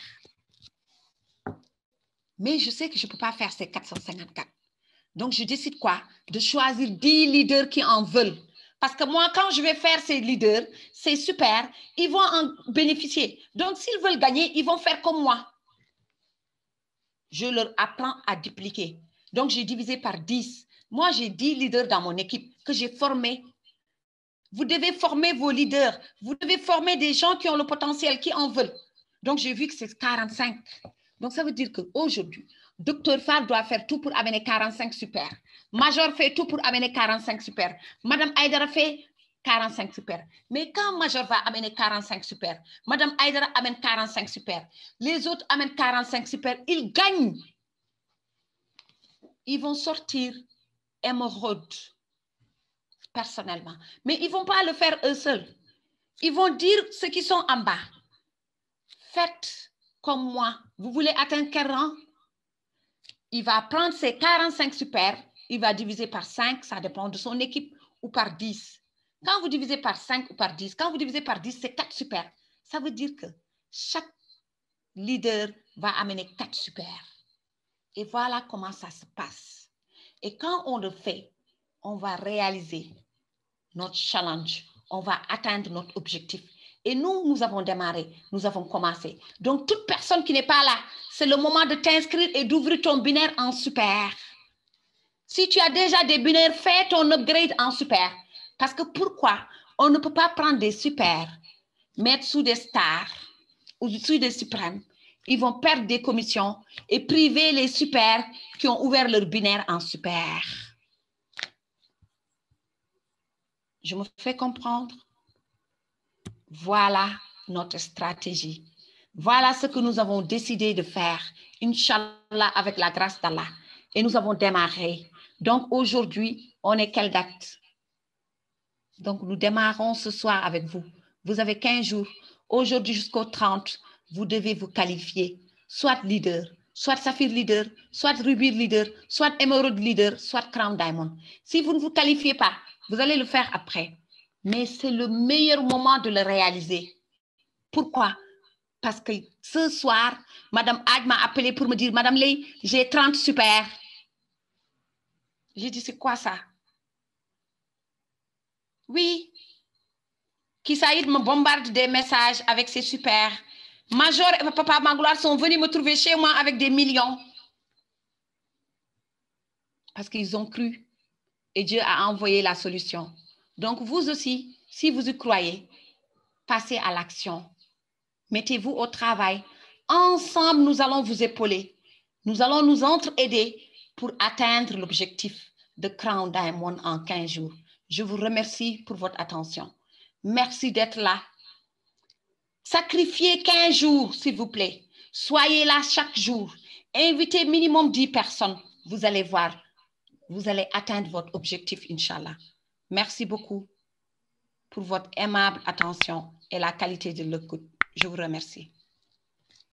Speaker 2: Mais je sais que je ne peux pas faire ces 454. Donc, je décide quoi? De choisir 10 leaders qui en veulent. Parce que moi, quand je vais faire ces leaders, c'est super, ils vont en bénéficier. Donc, s'ils veulent gagner, ils vont faire comme moi. Je leur apprends à dupliquer. Donc, j'ai divisé par 10. Moi, j'ai 10 leaders dans mon équipe que j'ai formés. Vous devez former vos leaders. Vous devez former des gens qui ont le potentiel, qui en veulent. Donc, j'ai vu que c'est 45. Donc, ça veut dire qu'aujourd'hui, Dr. Fall doit faire tout pour amener 45 super. Major fait tout pour amener 45 super. Madame Aïdara fait 45 super. Mais quand Major va amener 45 super, Madame Aïdara amène 45 super, les autres amènent 45 super, ils gagnent. Ils vont sortir émeraude personnellement. Mais ils ne vont pas le faire eux seuls. Ils vont dire ceux qui sont en bas. Faites comme moi. Vous voulez atteindre quel rang? Il va prendre ses 45 super, il va diviser par 5, ça dépend de son équipe, ou par 10. Quand vous divisez par 5 ou par 10, quand vous divisez par 10, c'est 4 super. Ça veut dire que chaque leader va amener 4 super. Et voilà comment ça se passe. Et quand on le fait, on va réaliser notre challenge. On va atteindre notre objectif. Et nous avons démarré, nous avons commencé. Donc, toute personne qui n'est pas là, c'est le moment de t'inscrire et d'ouvrir ton binaire en super. Si tu as déjà des binaires, fais ton upgrade en super. Parce que pourquoi? On ne peut pas prendre des super, mettre sous des stars ou sous des suprêmes. Ils vont perdre des commissions et priver les super qui ont ouvert leur binaire en super. Je me fais comprendre? Voilà notre stratégie. Voilà ce que nous avons décidé de faire, Inch'Allah, avec la grâce d'Allah. Et nous avons démarré. Donc aujourd'hui, on est quelle date? Donc nous démarrons ce soir avec vous. Vous avez 15 jours. Aujourd'hui jusqu'au 30, vous devez vous qualifier. Soit leader, soit saphir leader, soit rubis leader, soit émeraude leader, soit crown diamond. Si vous ne vous qualifiez pas, vous allez le faire après. Mais c'est le meilleur moment de le réaliser. Pourquoi? Parce que ce soir, Madame Ad m'a appelé pour me dire, Madame Ley, j'ai 30 super. J'ai dit, c'est quoi ça? Oui. Kissaïd me bombarde des messages avec ses super. Major et Papa Magloire sont venus me trouver chez moi avec des millions. Parce qu'ils ont cru. Et Dieu a envoyé la solution. Donc vous aussi, si vous y croyez, passez à l'action. Mettez-vous au travail. Ensemble, nous allons vous épauler. Nous allons nous entraider pour atteindre l'objectif de Crown Diamond en 15 jours. Je vous remercie pour votre attention. Merci d'être là. Sacrifiez 15 jours, s'il vous plaît. Soyez là chaque jour. Invitez minimum 10 personnes. Vous allez voir. Vous allez atteindre votre objectif, Inch'Allah. Merci beaucoup pour votre aimable attention et la qualité de l'écoute. Je vous remercie.